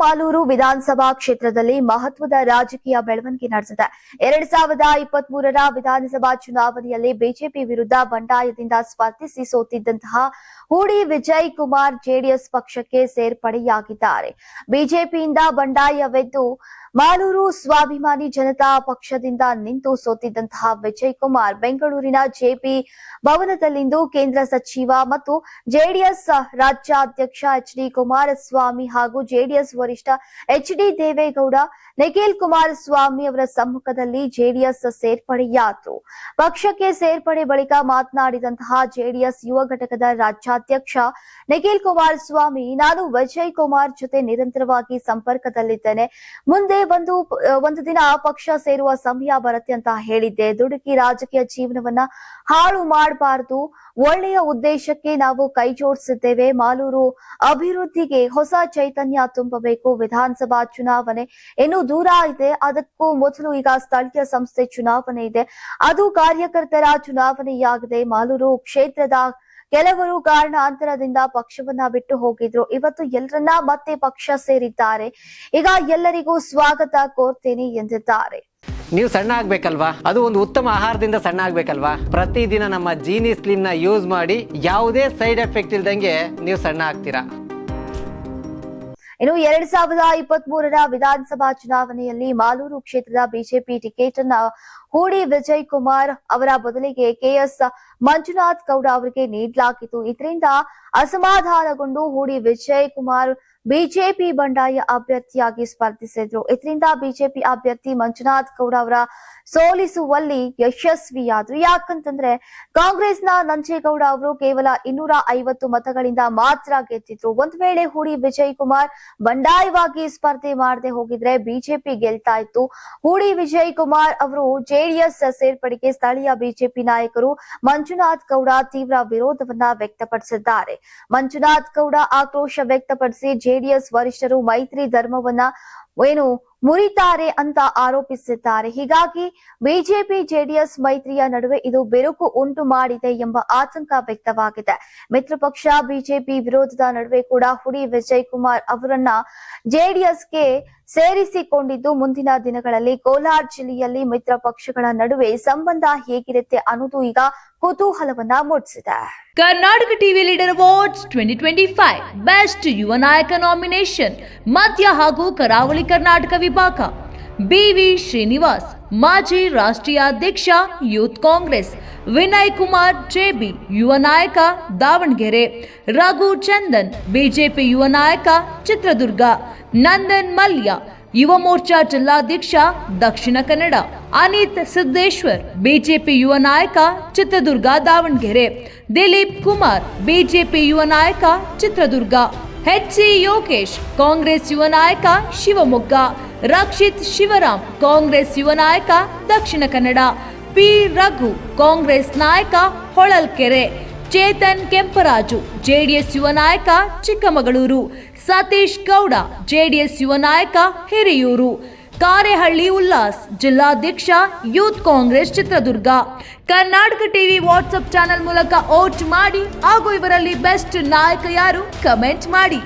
ಮಾಲೂರು ವಿಧಾನಸಭಾ ಕ್ಷೇತ್ರದಲ್ಲಿ ಮಹತ್ವದ ರಾಜಕೀಯ ಬೆಳವಣಿಗೆ ನಡೆದಿದೆ. 2023ರ ವಿಧಾನಸಭಾ ಚುನಾವಣೆಯಲ್ಲಿ ಬಿಜೆಪಿ ವಿರುದ್ಧ ಬಂಡಾಯದಿಂದ ಸ್ಪರ್ಧಿಸಿ ಸೋತಿದ್ದಂತಹ ಹೂಡಿ ವಿಜಯ್ ಕುಮಾರ್ ಜೆಡಿಎಸ್ ಪಕ್ಷಕ್ಕೆ ಸೇರ್ಪಡೆಯಾಗಿದ್ದಾರೆ. ಬಿಜೆಪಿಯಿಂದ ಬಂಡಾಯವೆದ್ದು ಮಾಲೂರು ಸ್ವಾಭಿಮಾನಿ ಜನತಾ ಪಕ್ಷದಿಂದ ನಿಂತು ಸೋತಿದ್ದಂತಹ ವಿಜಯ್ ಕುಮಾರ್ ಬೆಂಗಳೂರಿನ ಜೆಪಿ ಭವನದಲ್ಲಿಂದು ಕೇಂದ್ರ ಸಚಿವ ಮತ್ತು ಜೆಡಿಎಸ್ ರಾಜ್ಯಾಧ್ಯಕ್ಷ ಎಚ್ಡಿ ಕುಮಾರಸ್ವಾಮಿ ಹಾಗೂ ಜೆಡಿಎಸ್ ವರಿಷ್ಠ ಎಚ್ಡಿ ದೇವೇಗೌಡ, ನಿಖಿಲ್ ಕುಮಾರಸ್ವಾಮಿ ಅವರ ಸಮ್ಮುಖದಲ್ಲಿ ಜೆಡಿಎಸ್ ಸೇರ್ಪಡೆಯಾದರು. ಪಕ್ಷಕ್ಕೆ ಸೇರ್ಪಡೆ ಬಳಿಕ ಮಾತನಾಡಿದಂತಹ ಜೆಡಿಎಸ್ ಯುವ ಘಟಕದ ರಾಜ್ಯಾಧ್ಯಕ್ಷ ನಿಖಿಲ್ ಕುಮಾರಸ್ವಾಮಿ, ನಾನು ವಿಜಯ್ ಕುಮಾರ್ ಜೊತೆ ನಿರಂತರವಾಗಿ ಸಂಪರ್ಕದಲ್ಲಿದ್ದೇನೆ. ಮುಂದೆ ಒಂದು ದಿನ ಪಕ್ಷ ಸೇರುವ ಸಮಯ ಬರುತ್ತೆ ಅಂತ ಹೇಳಿದ್ದೆ. ದುಡುಕಿ ರಾಜಕೀಯ ಜೀವನವನ್ನ ಹಾಳು ಮಾಡಬಾರದು. ಒಳ್ಳೆಯ ಉದ್ದೇಶಕ್ಕೆ ನಾವು ಕೈ ಜೋಡಿಸಿದ್ದೇವೆ. ಮಾಲೂರು ಅಭಿವೃದ್ಧಿಗೆ ಹೊಸ ಚೈತನ್ಯ ತುಂಬಬೇಕು. ವಿಧಾನಸಭಾ ಚುನಾವಣೆ ಇನ್ನೂ ದೂರ ಇದೆ. ಅದಕ್ಕೂ ಮೊದಲು ಈಗ ಸ್ಥಳೀಯ ಸಂಸ್ಥೆ ಚುನಾವಣೆ ಇದೆ. ಅದು ಕಾರ್ಯಕರ್ತರ ಚುನಾವಣೆಯಾಗಿದೆ. ಮಾಲೂರು ಕ್ಷೇತ್ರದ ಕೆಲವರು ಕಾರಣಾಂತರದಿಂದ ಪಕ್ಷವನ್ನ ಬಿಟ್ಟು ಹೋಗಿದ್ರು. ಇವತ್ತು ಎಲ್ಲರನ್ನ ಮತ್ತೆ ಪಕ್ಷ ಸೇರಿದ್ದಾರೆ. ಈಗ ಎಲ್ಲರಿಗೂ ಸ್ವಾಗತ ಕೋರ್ತೇನೆ ಎಂದಿದ್ದಾರೆ. ನೀವು ಸಣ್ಣ ಆಗ್ಬೇಕಲ್ವಾ? ಅದು ಒಂದು ಉತ್ತಮ ಆಹಾರದಿಂದ ಸಣ್ಣ ಆಗ್ಬೇಕಲ್ವಾ? ಪ್ರತಿದಿನ ನಮ್ಮ ಜೀನಿ ಸ್ಲಿಮ್ ನ ಯೂಸ್ ಮಾಡಿ ಯಾವುದೇ ಸೈಡ್ ಎಫೆಕ್ಟ್ ಇಲ್ದಂಗೆ ನೀವು ಸಣ್ಣ ಆಗ್ತೀರಾ. ಇನ್ನು 2023ರ ವಿಧಾನಸಭಾ ಚುನಾವಣೆಯಲ್ಲಿ ಮಾಲೂರು ಕ್ಷೇತ್ರದ ಬಿಜೆಪಿ ಟಿಕೆಟ್ ಅನ್ನ ಹೂಡಿ ವಿಜಯ್ ಕುಮಾರ್ ಅವರ ಬದಲಿಗೆ ಕೆಎಸ್ ಮಂಜುನಾಥ್ ಗೌಡ ಅವರಿಗೆ ನೀಡಲಾಗಿತ್ತು. ಇದರಿಂದ ಅಸಮಾಧಾನಗೊಂಡು ಹೂಡಿ ವಿಜಯ್ ಕುಮಾರ್ ಬಿಜೆಪಿ ಬಂಡಾಯ ಅಭ್ಯರ್ಥಿಯಾಗಿ ಸ್ಪರ್ಧಿಸಿದ್ರು. ಇದರಿಂದ ಬಿಜೆಪಿ ಅಭ್ಯರ್ಥಿ ಮಂಜುನಾಥ್ ಗೌಡ ಅವರ ಸೋಲಿಸುವಲ್ಲಿ ಯಶಸ್ವಿಯಾದ್ರು. ಯಾಕಂತಂದ್ರೆ ಕಾಂಗ್ರೆಸ್ನ ನಂಜೇಗೌಡ ಅವರು ಕೇವಲ 250 ಮತಗಳಿಂದ ಮಾತ್ರ ಗೆದ್ದಿದ್ರು. ಒಂದ್ ವೇಳೆ ಹೂಡಿ ವಿಜಯ್ ಕುಮಾರ್ ಬಂಡಾಯವಾಗಿ ಸ್ಪರ್ಧೆ ಮಾಡದೆ ಹೋಗಿದ್ರೆ ಬಿಜೆಪಿ ಗೆಲ್ತಾ ಇತ್ತು. ಹೂಡಿ ವಿಜಯ್ ಕುಮಾರ್ ಅವರು ಜೆಡಿಎಸ್ ಸೇರ್ಪಡೆಗೆ ಸ್ಥಳೀಯ ಬಿಜೆಪಿ ನಾಯಕರು ಮಂಜುನಾಥ್ ಗೌಡ ತೀವ್ರ ವಿರೋಧವನ್ನ ವ್ಯಕ್ತಪಡಿಸಿದ್ದಾರೆ. ಮಂಜುನಾಥ್ ಗೌಡ ಆಕ್ರೋಶ ವ್ಯಕ್ತಪಡಿಸಿ ಜೆಡಿಎಸ್ ವರಿಷ್ಠರು ಮೈತ್ರಿ ಧರ್ಮವನ್ನ ಮುರಿತಾರೆ ಅಂತ ಆರೋಪಿಸಿದ್ದಾರೆ. ಹೀಗಾಗಿ ಬಿಜೆಪಿ ಜೆಡಿಎಸ್ ಮೈತ್ರಿಯ ನಡುವೆ ಇದು ಬೆರುಕು ಉಂಟು ಮಾಡಿದೆ ಎಂಬ ಆತಂಕ ವ್ಯಕ್ತವಾಗಿದೆ. ಮಿತ್ರ ಪಕ್ಷ ಬಿಜೆಪಿ ವಿರೋಧದ ನಡುವೆ ಕೂಡ ಹೂಡಿ ವಿಜಯ್ ಕುಮಾರ್ ಅವರನ್ನ ಜೆಡಿಎಸ್ಗೆ ಸೇರಿಸಿಕೊಂಡಿದ್ದು, ಮುಂದಿನ ದಿನಗಳಲ್ಲಿ ಕೋಲಾರ ಜಿಲ್ಲೆಯಲ್ಲಿ ಮಿತ್ರ ಪಕ್ಷಗಳ ನಡುವೆ ಸಂಬಂಧ ಹೇಗಿರುತ್ತೆ ಅನ್ನೋದು ಈಗ ಕುತೂಹಲವನ್ನ ಮೂಡಿಸಿದೆ. Karnataka TV leader awards 2025 best ಯುವ ನಾಯಕ ನಾಮಿನೇಷನ್ ಮಧ್ಯ ಹಾಗೂ ಕರಾವಳಿ ಕರ್ನಾಟಕ ವಿಭಾಗ. ಬಿವಿ ಶ್ರೀನಿವಾಸ್, ಮಾಜಿ ರಾಷ್ಟ್ರೀಯ ಅಧ್ಯಕ್ಷ ಯೂತ್ ಕಾಂಗ್ರೆಸ್. ವಿನಯ್ ಕುಮಾರ್ ಜೆಬಿ, ಯುವ ನಾಯಕ ದಾವಣಗೆರೆ. ರಘು ಚಂದನ್, ಬಿಜೆಪಿ ಯುವ ನಾಯಕ ಚಿತ್ರದುರ್ಗ. ನಂದನ್ ಮಲ್ಯ, ಯುವ ಮೋರ್ಚಾ ಜಿಲ್ಲಾಧ್ಯಕ್ಷ ದಕ್ಷಿಣ ಕನ್ನಡ. ಅನಿತ್ ಸಿದ್ದೇಶ್ವರ್, ಬಿಜೆಪಿ ಯುವ ನಾಯಕ ಚಿತ್ರದುರ್ಗ ದಾವಣಗೆರೆ. ದಿಲೀಪ್ ಕುಮಾರ್, ಬಿಜೆಪಿ ಯುವ ನಾಯಕ ಚಿತ್ರದುರ್ಗ. ಎಚ್.ಸಿ. ಯೋಗೇಶ್, ಕಾಂಗ್ರೆಸ್ ಯುವ ನಾಯಕ ಶಿವಮೊಗ್ಗ. ರಕ್ಷಿತ್ ಶಿವರಾಮ್, ಕಾಂಗ್ರೆಸ್ ಯುವ ನಾಯಕ ದಕ್ಷಿಣ ಕನ್ನಡ. ಪಿ ರಘು, ಕಾಂಗ್ರೆಸ್ ನಾಯಕ ಹೊಳಲ್ಕೆರೆ. ಚೇತನ್ ಕೆಂಪರಾಜು, ಜೆಡಿಎಸ್ ಯುವ ನಾಯಕ ಚಿಕ್ಕಮಗಳೂರು. ಸತೀಶ್ ಗೌಡ, ಜೆಡಿಎಸ್ ಯುವ ನಾಯಕ ಹಿರಿಯೂರು. ಕಾರೆಹಳ್ಳಿ ಉಲ್ಲಾಸ್, ಜಿಲ್ಲಾಧ್ಯಕ್ಷ youth Congress Chitradurga. Karnataka TV WhatsApp channel ಮೂಲಕ ವೋಟ್ ಮಾಡಿ ಹಾಗೂ ಇವರಲ್ಲಿ ಬೆಸ್ಟ್ ನಾಯಕ ಯಾರು ಕಮೆಂಟ್ ಮಾಡಿ.